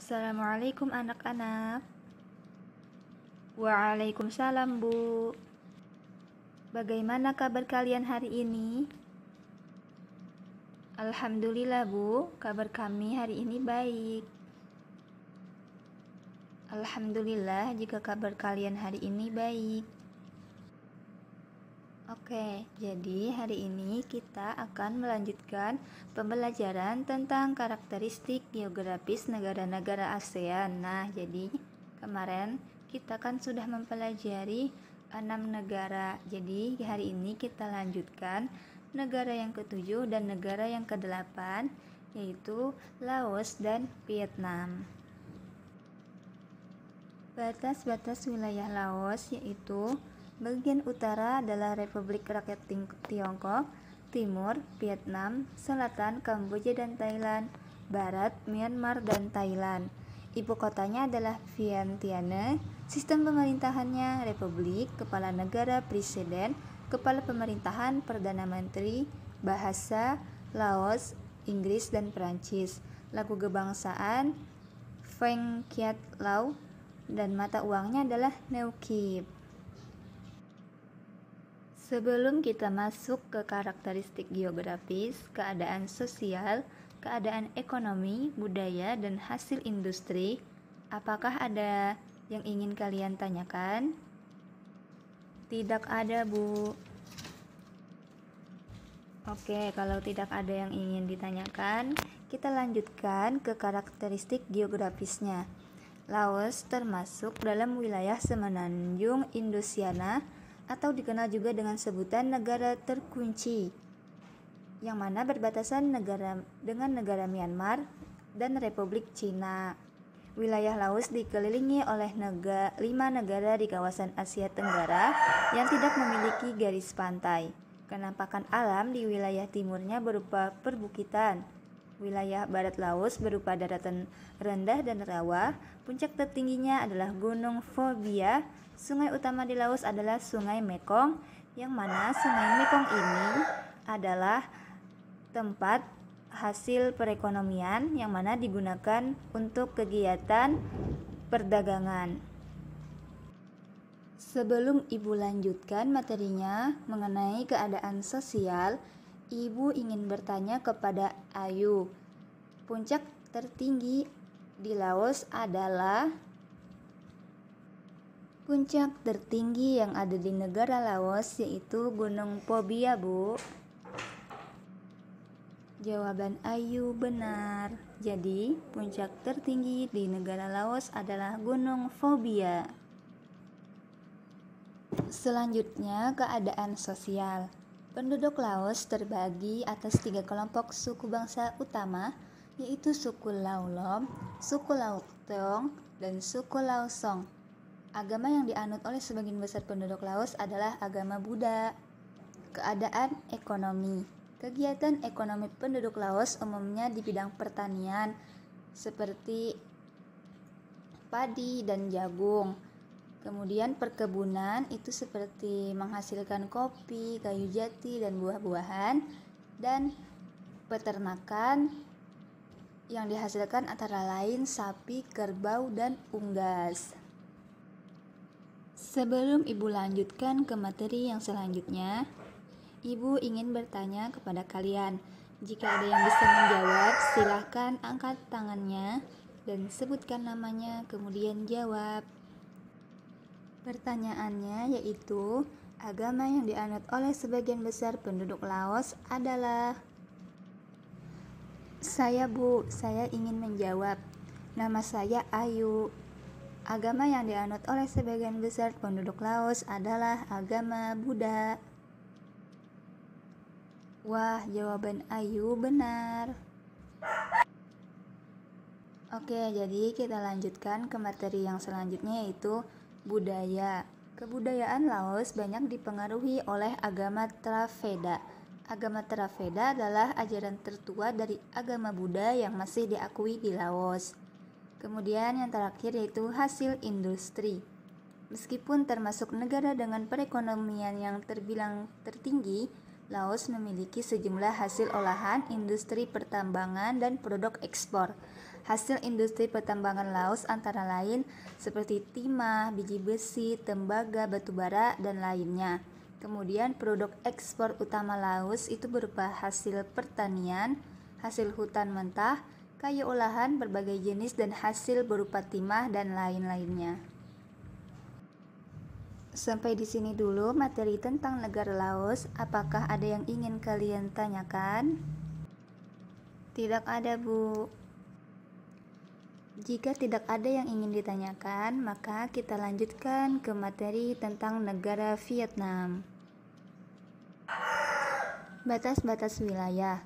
Assalamualaikum anak-anak. Waalaikumsalam Bu. Bagaimana kabar kalian hari ini? Alhamdulillah Bu, kabar kami hari ini baik. Alhamdulillah jika kabar kalian hari ini baik. Oke, jadi hari ini kita akan melanjutkan pembelajaran tentang karakteristik geografis negara-negara ASEAN. Nah, jadi kemarin kita kan sudah mempelajari 6 negara. Jadi hari ini kita lanjutkan negara yang ke-7 dan negara yang ke-8, yaitu Laos dan Vietnam. Batas-batas wilayah Laos yaitu bagian utara adalah Republik Rakyat Tiongkok, timur Vietnam, selatan Kamboja dan Thailand, barat Myanmar dan Thailand. Ibu kotanya adalah Vientiane. Sistem pemerintahannya Republik, kepala negara Presiden, kepala pemerintahan Perdana Menteri, bahasa Laos, Inggris dan Perancis. Lagu kebangsaan Phang Kiat Lao dan mata uangnya adalah Neu Kip. Sebelum kita masuk ke karakteristik geografis, keadaan sosial, keadaan ekonomi, budaya, dan hasil industri, apakah ada yang ingin kalian tanyakan? Tidak ada, Bu. Oke, kalau tidak ada yang ingin ditanyakan, kita lanjutkan ke karakteristik geografisnya. Laos termasuk dalam wilayah Semenanjung Indosiana atau dikenal juga dengan sebutan negara terkunci, yang mana berbatasan dengan negara Myanmar dan Republik Cina. Wilayah Laos dikelilingi oleh 5 negara di kawasan Asia Tenggara yang tidak memiliki garis pantai. Penampakan alam di wilayah timurnya berupa perbukitan. Wilayah barat Laos berupa daratan rendah dan rawa. Puncak tertingginya adalah Gunung Pho Bia. Sungai utama di Laos adalah Sungai Mekong, yang mana Sungai Mekong ini adalah tempat hasil perekonomian yang mana digunakan untuk kegiatan perdagangan. Sebelum Ibu lanjutkan materinya mengenai keadaan sosial, Ibu ingin bertanya kepada Ayu. Puncak tertinggi di Laos adalah puncak tertinggi yang ada di negara Laos yaitu Gunung Pho Bia, Bu. Jawaban Ayu benar. Jadi, puncak tertinggi di negara Laos adalah Gunung Pho Bia. Selanjutnya, keadaan sosial. Penduduk Laos terbagi atas 3 kelompok suku bangsa utama, yaitu suku Lao Lom, suku Lao Teong, dan suku Lao Song. Agama yang dianut oleh sebagian besar penduduk Laos adalah agama Buddha. Keadaan ekonomi. Kegiatan ekonomi penduduk Laos umumnya di bidang pertanian seperti padi dan jagung. Kemudian perkebunan itu seperti menghasilkan kopi, kayu jati, dan buah-buahan. Dan peternakan yang dihasilkan antara lain sapi, kerbau, dan unggas. Sebelum Ibu lanjutkan ke materi yang selanjutnya, Ibu ingin bertanya kepada kalian. Jika ada yang bisa menjawab, silahkan angkat tangannya dan sebutkan namanya, kemudian jawab. Pertanyaannya yaitu, agama yang dianut oleh sebagian besar penduduk Laos adalah... Saya, Bu, saya ingin menjawab. Nama saya Ayu. Agama yang dianut oleh sebagian besar penduduk Laos adalah agama Buddha. Wah, jawaban Ayu benar. Oke, jadi kita lanjutkan ke materi yang selanjutnya yaitu budaya. Kebudayaan Laos banyak dipengaruhi oleh agama Theravada. Agama Theravada adalah ajaran tertua dari agama Buddha yang masih diakui di Laos. Kemudian yang terakhir yaitu hasil industri. Meskipun termasuk negara dengan perekonomian yang terbilang tertinggi, Laos memiliki sejumlah hasil olahan, industri pertambangan, dan produk ekspor. Hasil industri pertambangan Laos antara lain seperti timah, biji besi, tembaga, batubara, dan lainnya. Kemudian produk ekspor utama Laos itu berupa hasil pertanian, hasil hutan mentah, kayu olahan berbagai jenis, dan hasil berupa timah dan lain-lainnya. Sampai di sini dulu materi tentang negara Laos. Apakah ada yang ingin kalian tanyakan? Tidak ada, Bu. Jika tidak ada yang ingin ditanyakan, maka kita lanjutkan ke materi tentang negara Vietnam. Batas-batas wilayah.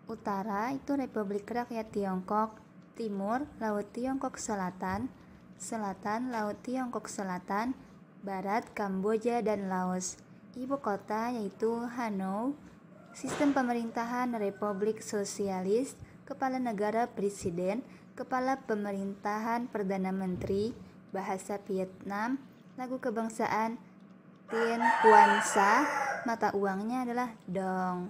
Utara itu Republik Rakyat Tiongkok, Timur Laut Tiongkok Selatan, Selatan Laut Tiongkok Selatan, Barat Kamboja dan Laos. Ibu kota yaitu Hanoi. Sistem pemerintahan Republik Sosialis, Kepala Negara Presiden, Kepala Pemerintahan Perdana Menteri, Bahasa Vietnam, lagu kebangsaan Tien Quan Sa, mata uangnya adalah dong.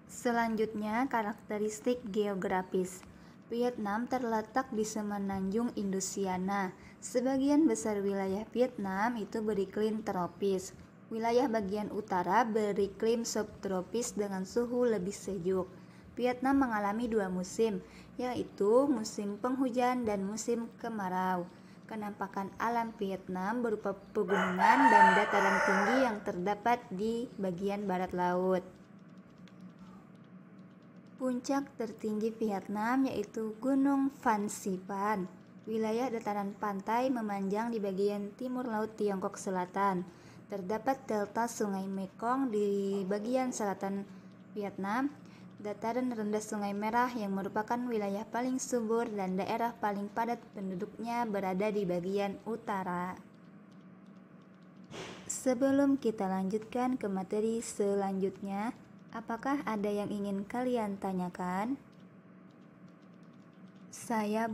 Selanjutnya, karakteristik geografis. Vietnam terletak di semenanjung Indosiana. Sebagian besar wilayah Vietnam itu beriklim tropis. Wilayah bagian utara beriklim subtropis dengan suhu lebih sejuk. Vietnam mengalami dua musim, yaitu musim penghujan dan musim kemarau. Kenampakan alam Vietnam berupa pegunungan dan dataran tinggi yang terdapat di bagian barat laut. Puncak tertinggi Vietnam yaitu Gunung Phan Xiphan. Wilayah dataran pantai memanjang di bagian timur laut Tiongkok Selatan. Terdapat delta Sungai Mekong di bagian selatan Vietnam. Dataran rendah Sungai Merah yang merupakan wilayah paling subur dan daerah paling padat penduduknya berada di bagian utara. Sebelum kita lanjutkan ke materi selanjutnya, apakah ada yang ingin kalian tanyakan? Saya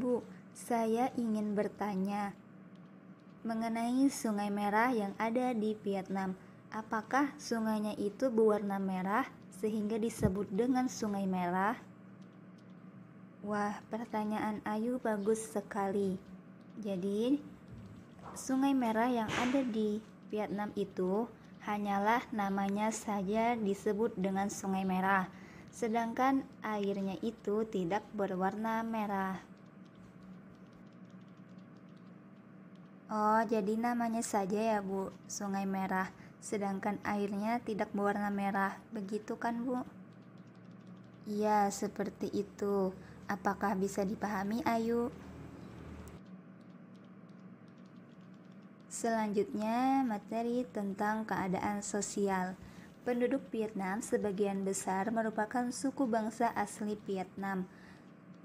ingin bertanya mengenai Sungai Merah yang ada di Vietnam. Apakah sungainya itu berwarna merah sehingga disebut dengan Sungai Merah? Wah, pertanyaan Ayu bagus sekali. Jadi, Sungai Merah yang ada di Vietnam itu hanyalah namanya saja disebut dengan Sungai Merah, sedangkan airnya itu tidak berwarna merah. Oh, jadi namanya saja ya, Bu, Sungai Merah, sedangkan airnya tidak berwarna merah, begitu kan, Bu? Iya, seperti itu. Apakah bisa dipahami, Ayu? Selanjutnya, materi tentang keadaan sosial. Penduduk Vietnam sebagian besar merupakan suku bangsa asli Vietnam.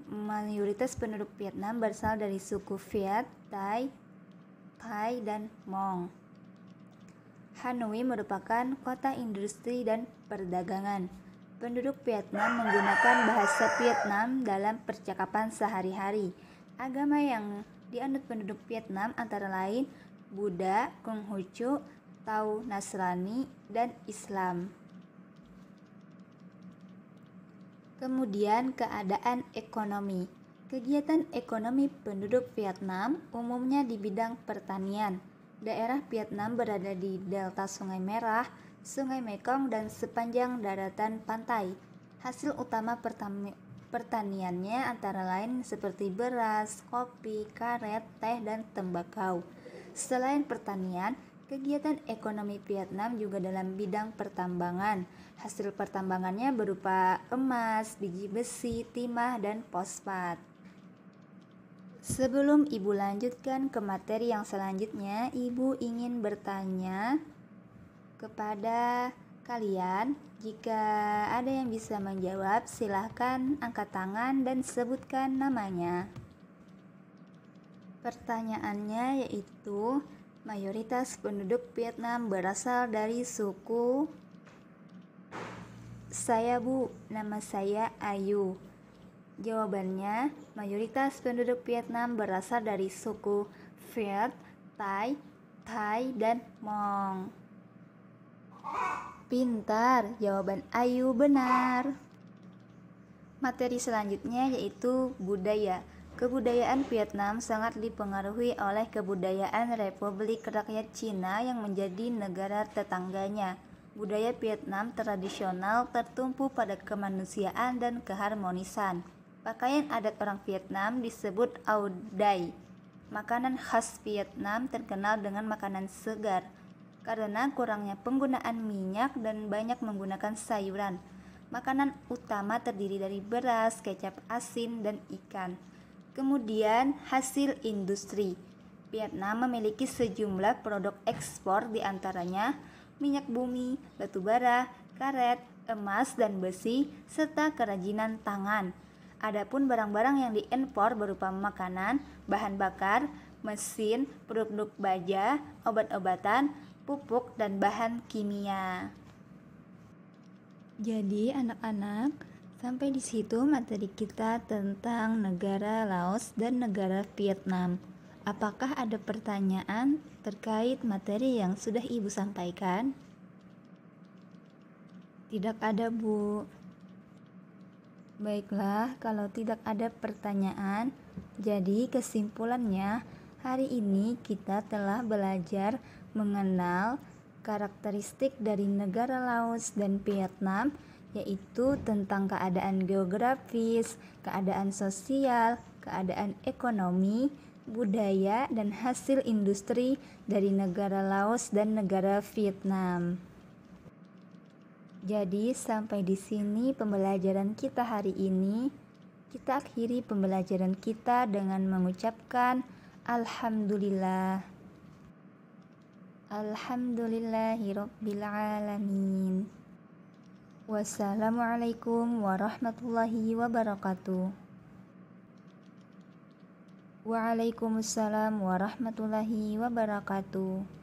Mayoritas penduduk Vietnam berasal dari suku Viet, Thai, dan Hmong. Hanoi merupakan kota industri dan perdagangan. Penduduk Vietnam menggunakan bahasa Vietnam dalam percakapan sehari-hari. Agama yang dianut penduduk Vietnam antara lain Buddha, Konghucu, Tao Nasrani, dan Islam. Kemudian keadaan ekonomi. Kegiatan ekonomi penduduk Vietnam umumnya di bidang pertanian. Daerah Vietnam berada di delta Sungai Merah, Sungai Mekong, dan sepanjang daratan pantai. Hasil utama pertaniannya antara lain seperti beras, kopi, karet, teh, dan tembakau. Selain pertanian, kegiatan ekonomi Vietnam juga dalam bidang pertambangan. Hasil pertambangannya berupa emas, biji besi, timah, dan fosfat. Sebelum Ibu lanjutkan ke materi yang selanjutnya, Ibu ingin bertanya kepada kalian. Jika ada yang bisa menjawab, silahkan angkat tangan dan sebutkan namanya. Pertanyaannya yaitu, mayoritas penduduk Vietnam berasal dari suku. Saya, Bu, nama saya Ayu. Jawabannya, mayoritas penduduk Vietnam berasal dari suku Viet, Thai, dan Hmong. Pintar, jawaban Ayu benar. Materi selanjutnya yaitu budaya. Kebudayaan Vietnam sangat dipengaruhi oleh kebudayaan Republik Rakyat Cina yang menjadi negara tetangganya. Budaya Vietnam tradisional tertumpu pada kemanusiaan dan keharmonisan. Pakaian adat orang Vietnam disebut Áo Dai. Makanan khas Vietnam terkenal dengan makanan segar karena kurangnya penggunaan minyak dan banyak menggunakan sayuran. Makanan utama terdiri dari beras, kecap asin, dan ikan. Kemudian hasil industri. Vietnam memiliki sejumlah produk ekspor, diantaranya minyak bumi, batu bara, karet, emas dan besi, serta kerajinan tangan. Adapun barang-barang yang diimpor berupa makanan, bahan bakar, mesin, produk baja, obat-obatan, pupuk, dan bahan kimia. Jadi anak-anak, sampai di situ materi kita tentang negara Laos dan negara Vietnam. Apakah ada pertanyaan terkait materi yang sudah Ibu sampaikan? Tidak ada, Bu. Baiklah, kalau tidak ada pertanyaan, jadi kesimpulannya hari ini kita telah belajar mengenal karakteristik dari negara Laos dan Vietnam, yaitu tentang keadaan geografis, keadaan sosial, keadaan ekonomi, budaya, dan hasil industri dari negara Laos dan negara Vietnam. Jadi sampai di sini pembelajaran kita hari ini. Kita akhiri pembelajaran kita dengan mengucapkan Alhamdulillah. Alhamdulillahirabbil alamin. Wassalamualaikum warahmatullahi wabarakatuh. Waalaikumsalam warahmatullahi wabarakatuh.